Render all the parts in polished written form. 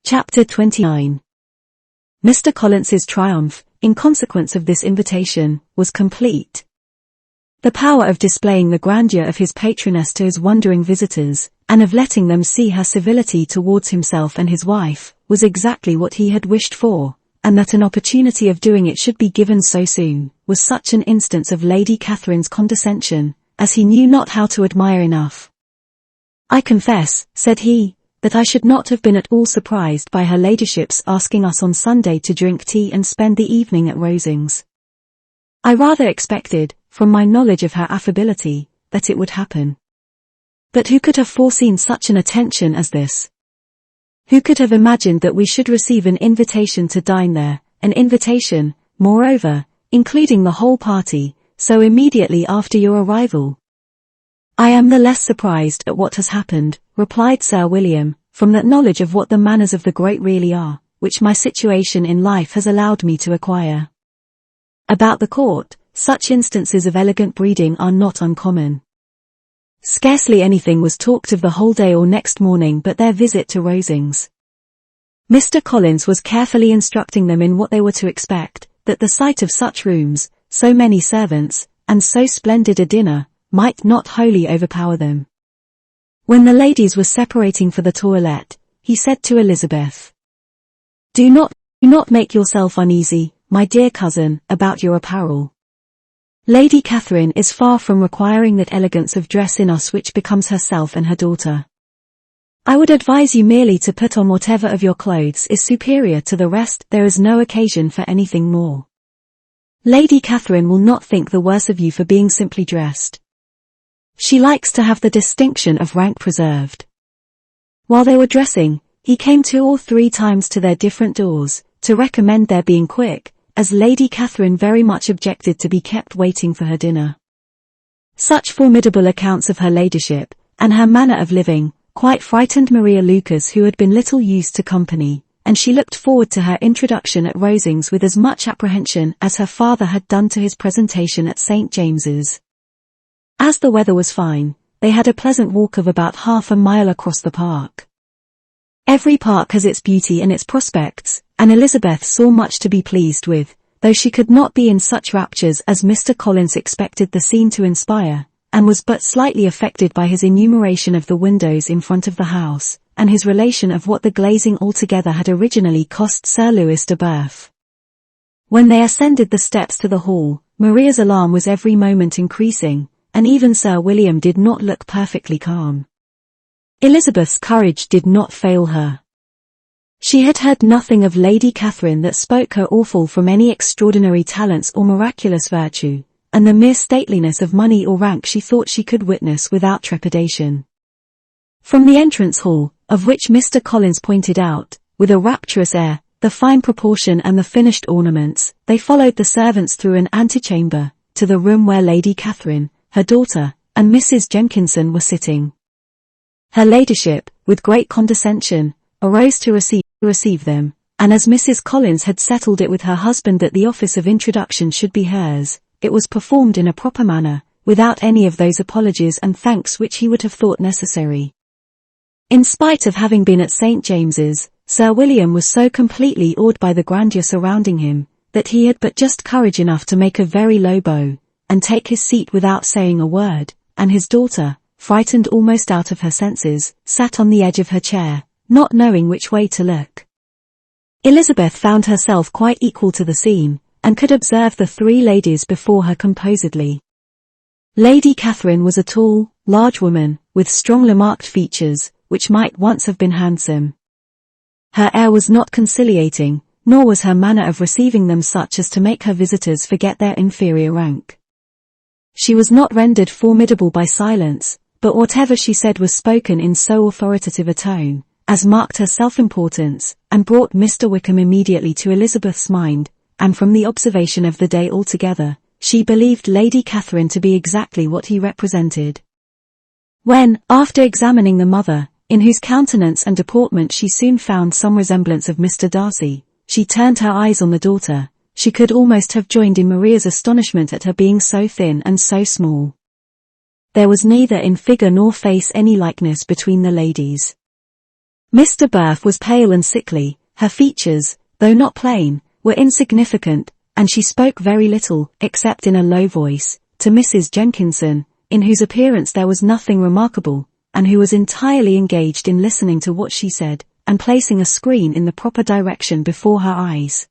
Chapter 29. Mr. Collins's triumph, in consequence of this invitation, was complete. The power of displaying the grandeur of his patroness to his wondering visitors, and of letting them see her civility towards himself and his wife, was exactly what he had wished for, and that an opportunity of doing it should be given so soon, was such an instance of Lady Catherine's condescension, as he knew not how to admire enough. "I confess," said he, "that I should not have been at all surprised by her ladyship's asking us on Sunday to drink tea and spend the evening at Rosings. I rather expected, from my knowledge of her affability, that it would happen. But who could have foreseen such an attention as this? Who could have imagined that we should receive an invitation to dine there, an invitation, moreover, including the whole party, so immediately after your arrival?" "I am the less surprised at what has happened," replied Sir William, "from that knowledge of what the manners of the great really are, which my situation in life has allowed me to acquire. About the court, such instances of elegant breeding are not uncommon." Scarcely anything was talked of the whole day or next morning but their visit to Rosings. Mr. Collins was carefully instructing them in what they were to expect, that the sight of such rooms, so many servants, and so splendid a dinner, might not wholly overpower them. When the ladies were separating for the toilette, he said to Elizabeth, Do not make yourself uneasy, my dear cousin, about your apparel. Lady Catherine is far from requiring that elegance of dress in us which becomes herself and her daughter. I would advise you merely to put on whatever of your clothes is superior to the rest. There is no occasion for anything more. Lady Catherine will not think the worse of you for being simply dressed. She likes to have the distinction of rank preserved." While they were dressing, he came 2 or 3 times to their different doors, to recommend their being quick, as Lady Catherine very much objected to be kept waiting for her dinner. Such formidable accounts of her ladyship, and her manner of living, quite frightened Maria Lucas, who had been little used to company, and she looked forward to her introduction at Rosings with as much apprehension as her father had done to his presentation at St. James's. As the weather was fine, they had a pleasant walk of about half a mile across the park. Every park has its beauty and its prospects, and Elizabeth saw much to be pleased with, though she could not be in such raptures as Mr. Collins expected the scene to inspire, and was but slightly affected by his enumeration of the windows in front of the house, and his relation of what the glazing altogether had originally cost Sir Louis de Boeuf. When they ascended the steps to the hall, Maria's alarm was every moment increasing, and even Sir William did not look perfectly calm. Elizabeth's courage did not fail her. She had heard nothing of Lady Catherine that spoke her awful from any extraordinary talents or miraculous virtue, and the mere stateliness of money or rank she thought she could witness without trepidation. From the entrance hall, of which Mr. Collins pointed out, with a rapturous air, the fine proportion and the finished ornaments, they followed the servants through an antechamber, to the room where Lady Catherine, her daughter, and Mrs. Jenkinson were sitting. Her ladyship, with great condescension, arose to receive them, and as Mrs. Collins had settled it with her husband that the office of introduction should be hers, it was performed in a proper manner, without any of those apologies and thanks which he would have thought necessary. In spite of having been at St. James's, Sir William was so completely awed by the grandeur surrounding him, that he had but just courage enough to make a very low bow, and take his seat without saying a word, and his daughter, frightened almost out of her senses, sat on the edge of her chair, not knowing which way to look. Elizabeth found herself quite equal to the scene, and could observe the 3 ladies before her composedly. Lady Catherine was a tall, large woman, with strongly marked features, which might once have been handsome. Her air was not conciliating, nor was her manner of receiving them such as to make her visitors forget their inferior rank. She was not rendered formidable by silence, but whatever she said was spoken in so authoritative a tone, as marked her self-importance, and brought Mr. Wickham immediately to Elizabeth's mind, and from the observation of the day altogether, she believed Lady Catherine to be exactly what he represented. When, after examining the mother, in whose countenance and deportment she soon found some resemblance of Mr. Darcy, she turned her eyes on the daughter, she could almost have joined in Maria's astonishment at her being so thin and so small. There was neither in figure nor face any likeness between the ladies. Mr. Berth was pale and sickly, her features, though not plain, were insignificant, and she spoke very little, except in a low voice, to Mrs. Jenkinson, in whose appearance there was nothing remarkable, and who was entirely engaged in listening to what she said, and placing a screen in the proper direction before her eyes.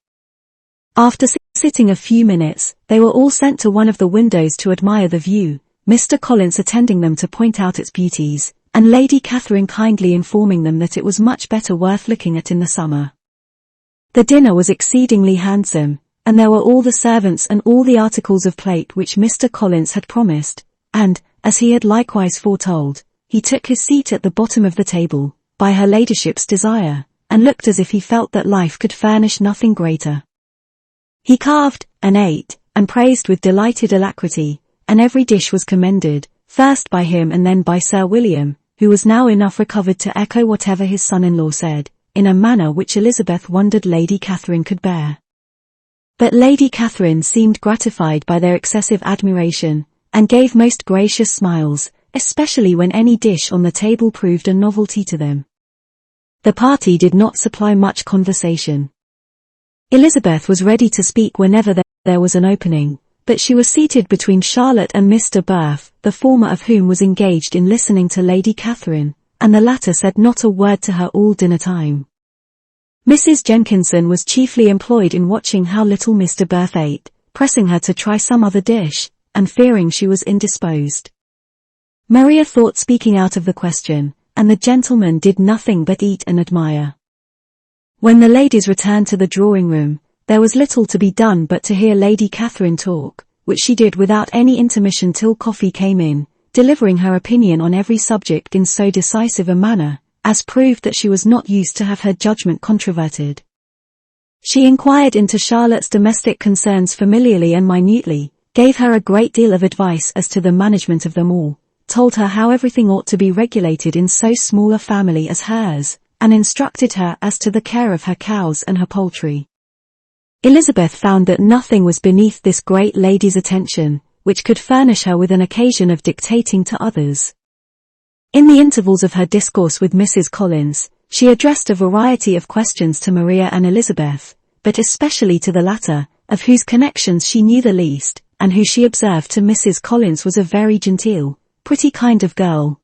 After sitting a few minutes, they were all sent to one of the windows to admire the view, Mr. Collins attending them to point out its beauties, and Lady Catherine kindly informing them that it was much better worth looking at in the summer. The dinner was exceedingly handsome, and there were all the servants and all the articles of plate which Mr. Collins had promised, and, as he had likewise foretold, he took his seat at the bottom of the table, by her ladyship's desire, and looked as if he felt that life could furnish nothing greater. He carved, and ate, and praised with delighted alacrity, and every dish was commended, first by him and then by Sir William, who was now enough recovered to echo whatever his son-in-law said, in a manner which Elizabeth wondered Lady Catherine could bear. But Lady Catherine seemed gratified by their excessive admiration, and gave most gracious smiles, especially when any dish on the table proved a novelty to them. The party did not supply much conversation. Elizabeth was ready to speak whenever there was an opening, but she was seated between Charlotte and Mr. Berth, the former of whom was engaged in listening to Lady Catherine, and the latter said not a word to her all dinner time. Mrs. Jenkinson was chiefly employed in watching how little Mr. Berth ate, pressing her to try some other dish, and fearing she was indisposed. Maria thought speaking out of the question, and the gentlemen did nothing but eat and admire. When the ladies returned to the drawing-room, there was little to be done but to hear Lady Catherine talk, which she did without any intermission till coffee came in, delivering her opinion on every subject in so decisive a manner, as proved that she was not used to have her judgment controverted. She inquired into Charlotte's domestic concerns familiarly and minutely, gave her a great deal of advice as to the management of them all, told her how everything ought to be regulated in so small a family as hers, and instructed her as to the care of her cows and her poultry. Elizabeth found that nothing was beneath this great lady's attention, which could furnish her with an occasion of dictating to others. In the intervals of her discourse with Mrs. Collins, she addressed a variety of questions to Maria and Elizabeth, but especially to the latter, of whose connections she knew the least, and who she observed to Mrs. Collins was a very genteel, pretty kind of girl.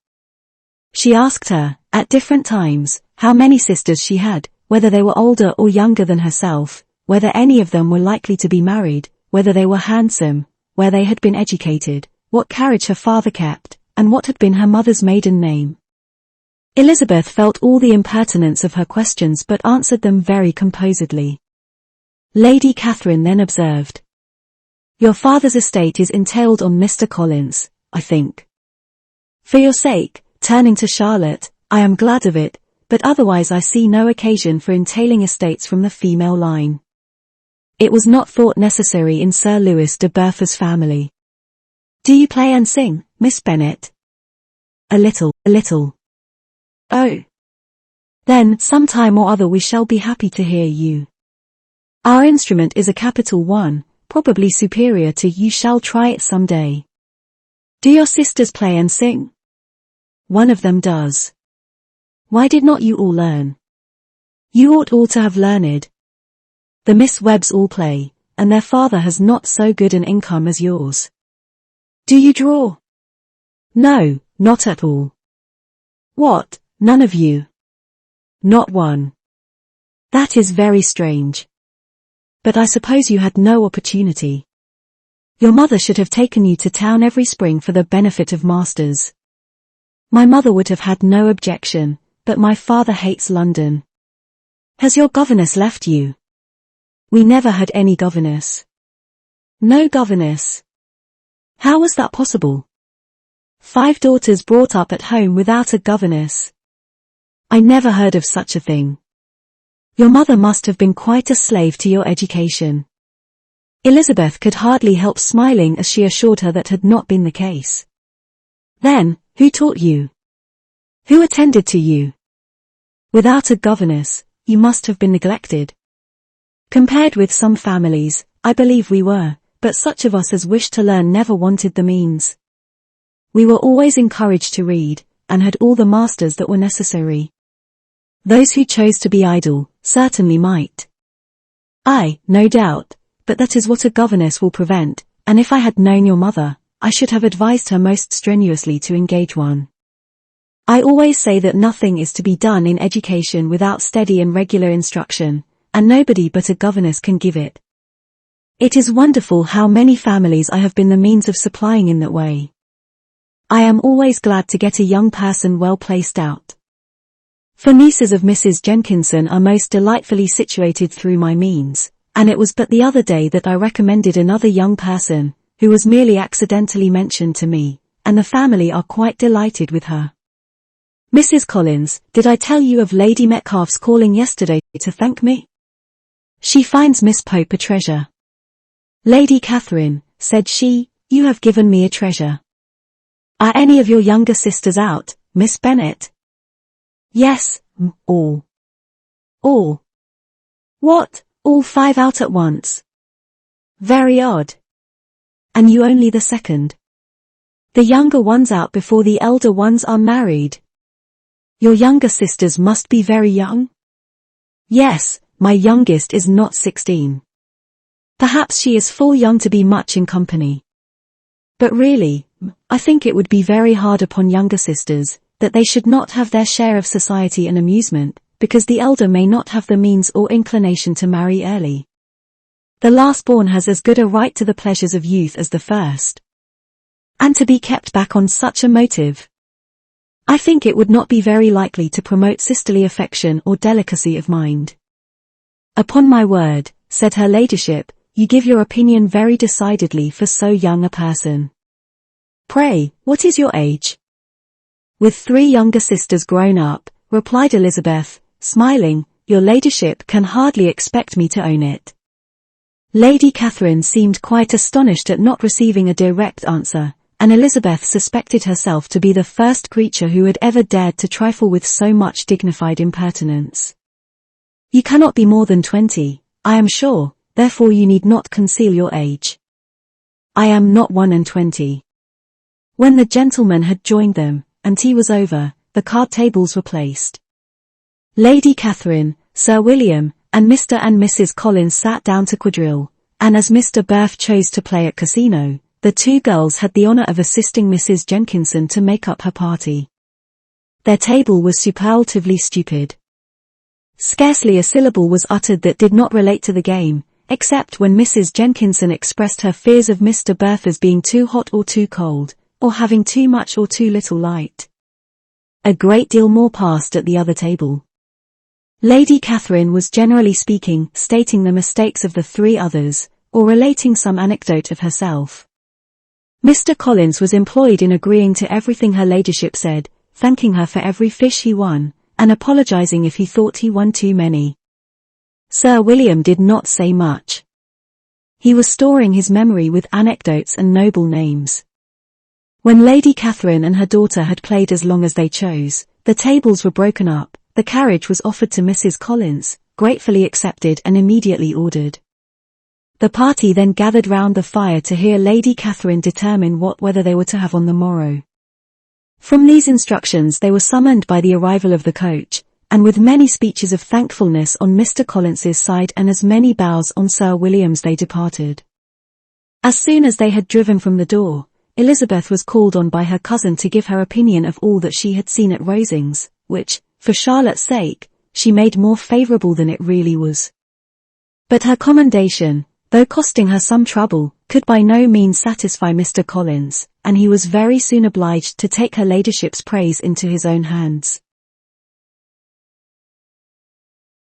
She asked her, at different times, how many sisters she had, whether they were older or younger than herself, whether any of them were likely to be married, whether they were handsome, where they had been educated, what carriage her father kept, and what had been her mother's maiden name. Elizabeth felt all the impertinence of her questions but answered them very composedly. Lady Catherine then observed, "Your father's estate is entailed on Mr. Collins, I think. For your sake," turning to Charlotte, "I am glad of it, but otherwise I see no occasion for entailing estates from the female line. It was not thought necessary in Sir Louis de Bertha's family. Do you play and sing, Miss Bennet?" A little. "Oh. Then, some time or other we shall be happy to hear you. Our instrument is a capital one, probably superior to you shall try it some day. Do your sisters play and sing?" "One of them does." "Why did not you all learn? You ought all to have learned. The Miss Webbs all play, and their father has not so good an income as yours. Do you draw?" "No, not at all." "What, none of you?" "Not one." "That is very strange. But I suppose you had no opportunity. Your mother should have taken you to town every spring for the benefit of masters." "My mother would have had no objection, but my father hates London." "Has your governess left you?" "We never had any governess." "No governess? How was that possible? 5 daughters brought up at home without a governess. I never heard of such a thing. Your mother must have been quite a slave to your education." Elizabeth could hardly help smiling as she assured her that had not been the case. "Then, who taught you? Who attended to you? Without a governess, you must have been neglected." "Compared with some families, I believe we were, but such of us as wished to learn never wanted the means. We were always encouraged to read, and had all the masters that were necessary." Those who chose to be idle, certainly might. Aye, no doubt, but that is what a governess will prevent, and if I had known your mother, I should have advised her most strenuously to engage one. I always say that nothing is to be done in education without steady and regular instruction, and nobody but a governess can give it. It is wonderful how many families I have been the means of supplying in that way. I am always glad to get a young person well placed out. For nieces of Mrs. Jenkinson are most delightfully situated through my means, and it was but the other day that I recommended another young person, who was merely accidentally mentioned to me, and the family are quite delighted with her. Mrs. Collins, did I tell you of Lady Metcalfe's calling yesterday to thank me? She finds Miss Pope a treasure. Lady Catherine, said she, you have given me a treasure. Are any of your younger sisters out, Miss Bennet? Yes, all. All. What, all 5 out at once? Very odd. And you only the second. The younger ones out before the elder ones are married. Your younger sisters must be very young? Yes, my youngest is not 16. Perhaps she is full young to be much in company. But really, I think it would be very hard upon younger sisters, that they should not have their share of society and amusement, because the elder may not have the means or inclination to marry early. The last born has as good a right to the pleasures of youth as the first. And to be kept back on such a motive, I think it would not be very likely to promote sisterly affection or delicacy of mind. Upon my word, said her ladyship, you give your opinion very decidedly for so young a person. Pray, what is your age? With 3 younger sisters grown up, replied Elizabeth, smiling, your ladyship can hardly expect me to own it. Lady Catherine seemed quite astonished at not receiving a direct answer, and Elizabeth suspected herself to be the first creature who had ever dared to trifle with so much dignified impertinence. You cannot be more than 20, I am sure, therefore you need not conceal your age. I am not 21. When the gentlemen had joined them, and tea was over, the card tables were placed. Lady Catherine, Sir William, and Mr. and Mrs. Collins sat down to quadrille, and as Mr. Burf chose to play at casino, the 2 girls had the honour of assisting Mrs. Jenkinson to make up her party. Their table was superlatively stupid. Scarcely a syllable was uttered that did not relate to the game, except when Mrs. Jenkinson expressed her fears of Mr. Burfer's being too hot or too cold, or having too much or too little light. A great deal more passed at the other table. Lady Catherine was generally speaking, stating the mistakes of the 3 others, or relating some anecdote of herself. Mr. Collins was employed in agreeing to everything her ladyship said, thanking her for every fish he won, and apologizing if he thought he won too many. Sir William did not say much. He was storing his memory with anecdotes and noble names. When Lady Catherine and her daughter had played as long as they chose, the tables were broken up, the carriage was offered to Mrs. Collins, gratefully accepted and immediately ordered. The party then gathered round the fire to hear Lady Catherine determine what weather they were to have on the morrow. From these instructions they were summoned by the arrival of the coach, and with many speeches of thankfulness on Mr. Collins's side and as many bows on Sir William's they departed. As soon as they had driven from the door, Elizabeth was called on by her cousin to give her opinion of all that she had seen at Rosings, which, for Charlotte's sake, she made more favourable than it really was. But her commendation, though costing her some trouble, could by no means satisfy Mr. Collins, and he was very soon obliged to take her ladyship's praise into his own hands.